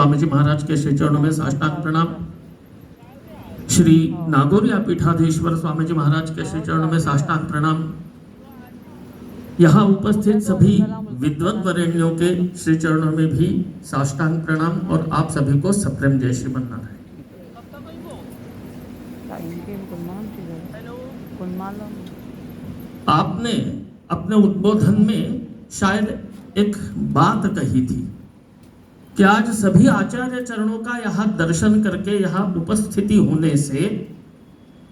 स्वामी जी महाराज के श्री चरणों में साष्टांग प्रणाम। श्री नागौरिया पीठाधीश्वर स्वामी जी महाराज के श्री चरणों में साष्टांग प्रणाम। यहाँ उपस्थित सभी विद्वत वरेण्यों के श्री चरणों में भी साष्टांग प्रणाम और आप सभी को सप्रेम जय श्री नारायण। आपने अपने उद्बोधन में शायद एक बात कही थी कि आज सभी आचार्य चरणों का यहाँ दर्शन करके यहाँ उपस्थिति होने से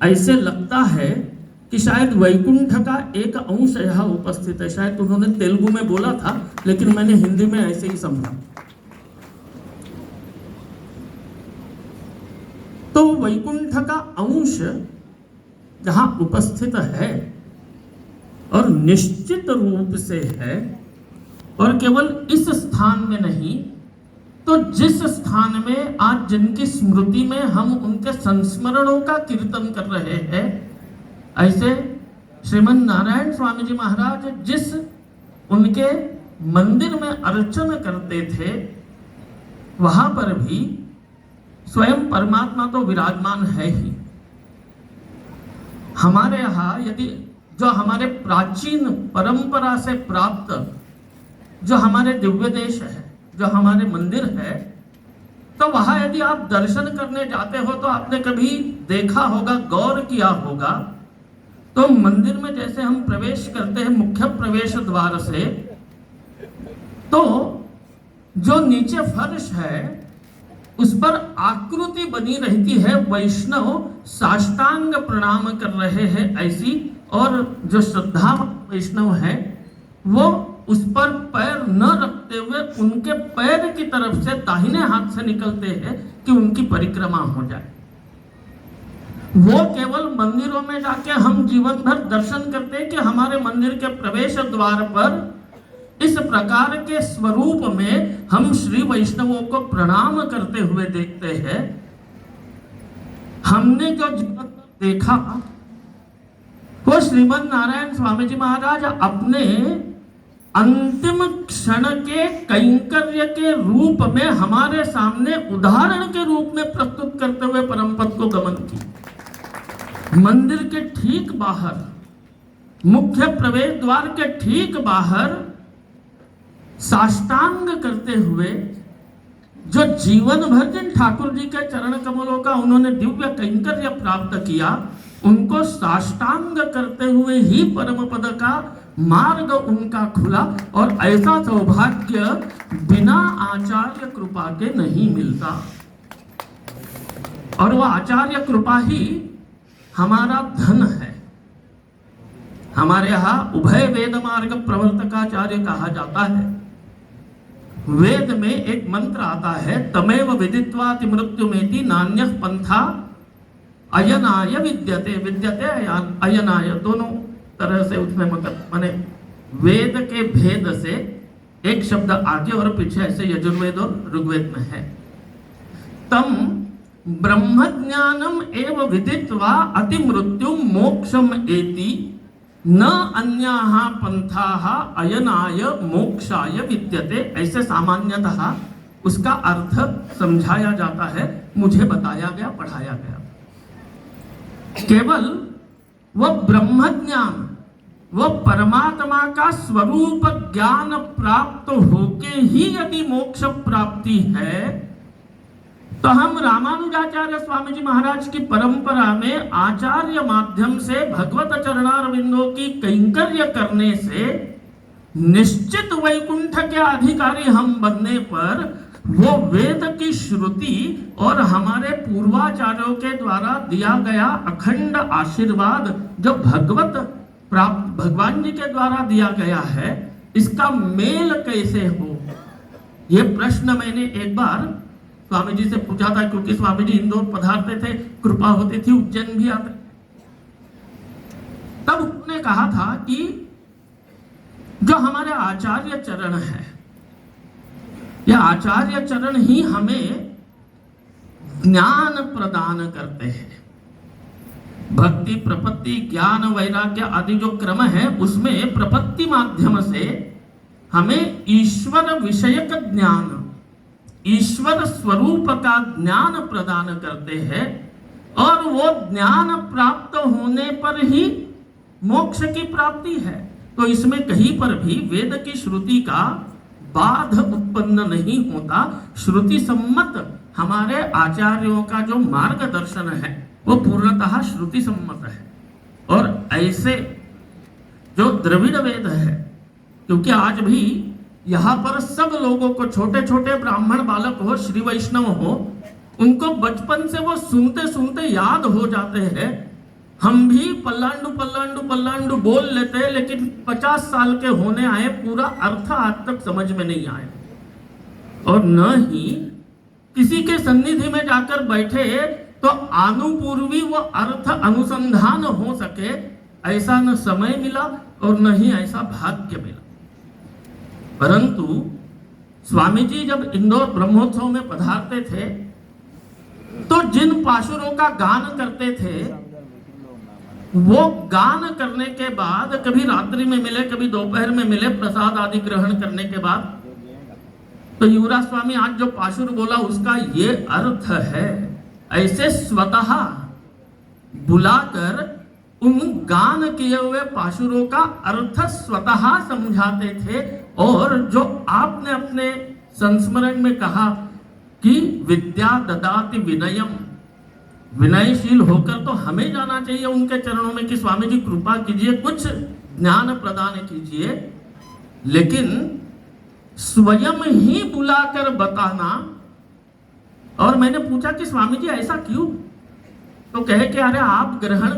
ऐसे लगता है कि शायद वैकुंठ का एक अंश यहाँ उपस्थित है। शायद उन्होंने तेलुगु में बोला था, लेकिन मैंने हिंदी में ऐसे ही समझा। तो वैकुंठ का अंश जहाँ उपस्थित है और निश्चित रूप से है, और केवल इस स्थान में नहीं तो जिस स्थान में आज जिनकी स्मृति में हम उनके संस्मरणों का कीर्तन कर रहे हैं, ऐसे श्रीमन नारायण स्वामी जी महाराज जिस उनके मंदिर में अर्चन करते थे, वहां पर भी स्वयं परमात्मा तो विराजमान है ही। हमारे यहाँ यदि जो हमारे प्राचीन परंपरा से प्राप्त जो हमारे दिव्य देश है, जो हमारे मंदिर है, तो वहां यदि आप दर्शन करने जाते हो तो आपने कभी देखा होगा, गौर किया होगा, तो मंदिर में जैसे हम प्रवेश करते हैं मुख्य प्रवेश द्वार से, तो जो नीचे फर्श है उस पर आकृति बनी रहती है, वैष्णव साष्टांग प्रणाम कर रहे हैं ऐसी, और जो श्रद्धा वैष्णव है वो उस पर पैर न रखते हुए उनके पैर की तरफ से दाहिने हाथ से निकलते हैं कि उनकी परिक्रमा हो जाए। वो केवल मंदिरों में जाके हम जीवन भर दर्शन करते हैं कि हमारे मंदिर के प्रवेश द्वार पर इस प्रकार के स्वरूप में हम श्री वैष्णवों को प्रणाम करते हुए देखते हैं। हमने जो जीवन देखा वो श्रीमन नारायण स्वामी जी महाराज अपने अंतिम क्षण के कैंकर्य के रूप में हमारे सामने उदाहरण के रूप में प्रस्तुत करते हुए परम पद को गमन की। मंदिर के ठीक बाहर, मुख्य प्रवेश द्वार के ठीक बाहर साष्टांग करते हुए जो जीवन भर जिन ठाकुर जी के चरण कमलों का उन्होंने दिव्य कैंकर्य प्राप्त किया, उनको साष्टांग करते हुए ही परम पद का मार्ग उनका खुला। और ऐसा सौभाग्य बिना आचार्य कृपा के नहीं मिलता, और वह आचार्य कृपा ही हमारा धन है। हमारे यहाँ उभय वेद मार्ग प्रवर्तकाचार्य कहा जाता है। वेद में एक मंत्र आता है, तमेव विदित्वाति मृत्युमेति नान्यः पंथा अयनाय विद्यते। विद्यते अयनाय दोनों तरह से उसमें माने वेद के भेद से एक शब्द आगे और पीछे, ऐसे यजुर्वेद और ऋग्वेद में है। तम ब्रह्म ज्ञानम एव विदित्वा अति मृत्यु मोक्षम एति न अन्याः पंथाः अयनाय मोक्षाय विद्यते। ऐसे सामान्यतः उसका अर्थ समझाया जाता है, मुझे बताया गया, पढ़ाया गया। केवल वह ब्रह्म ज्ञान, वह परमात्मा का स्वरूप ज्ञान प्राप्त होके ही यदि मोक्ष प्राप्ति है, तो हम रामानुजाचार्य स्वामी जी महाराज की परंपरा में आचार्य माध्यम से भगवत चरणारविंदों की कैंकर्य करने से निश्चित वैकुंठ के अधिकारी हम बनने पर वो वेद की श्रुति और हमारे पूर्वाचार्यों के द्वारा दिया गया अखंड आशीर्वाद जो भगवत प्राप्त भगवान जी के द्वारा दिया गया है, इसका मेल कैसे हो, ये प्रश्न मैंने एक बार स्वामी जी से पूछा था, क्योंकि स्वामी जी इंदौर पधारते थे, कृपा होती थी, उज्जैन भी आते। तब उन्होंने कहा था कि जो हमारे आचार्य चरण है, यह आचार्य चरण ही हमें ज्ञान प्रदान करते हैं। भक्ति, प्रपत्ति, ज्ञान, वैराग्य आदि जो क्रम है, उसमें प्रपत्ति माध्यम से हमें ईश्वर विषयक ज्ञान ईश्वर स्वरूप का ज्ञान प्रदान करते हैं और वो ज्ञान प्राप्त होने पर ही मोक्ष की प्राप्ति है। तो इसमें कहीं पर भी वेद की श्रुति का बाध उत्पन्न नहीं होता। श्रुति सम्मत हमारे आचार्यों का जो मार्गदर्शन है वो पूर्णतः श्रुति सम्मत है। और ऐसे जो द्रविड़ वेद है, क्योंकि आज भी यहाँ पर सब लोगों को, छोटे छोटे ब्राह्मण बालक हो, श्री वैष्णव हो, उनको बचपन से वो सुनते सुनते याद हो जाते हैं। हम भी पल्लांडु पल्लांडु पल्लांडु बोल लेते हैं, लेकिन 50 साल के होने आए पूरा अर्थ आज तक समझ में नहीं आए, और न ही किसी के सन्निधि में जाकर बैठे तो अनुपूर्वी वो अर्थ अनुसंधान हो सके, ऐसा न समय मिला और न ही ऐसा भाग्य मिला। परंतु स्वामी जी जब इंदौर ब्रह्मोत्सव में पधारते थे तो जिन पाशुरों का गान करते थे, वो गान करने के बाद कभी रात्रि में मिले, कभी दोपहर में मिले, प्रसाद आदि ग्रहण करने के बाद, तो युवराज स्वामी आज जो पाशुर बोला उसका ये अर्थ है, ऐसे स्वतः बुलाकर उन गान किए हुए पाशुरों का अर्थ स्वतः समझाते थे। और जो आपने अपने संस्मरण में कहा कि विद्या ददाति विनयम, विनयशील होकर तो हमें जाना चाहिए उनके चरणों में कि स्वामी जी कृपा कीजिए, कुछ ज्ञान प्रदान कीजिए, लेकिन स्वयं ही बुलाकर बताना। और मैंने पूछा कि स्वामी जी ऐसा क्यों? तो कहे कि अरे आप ग्रहण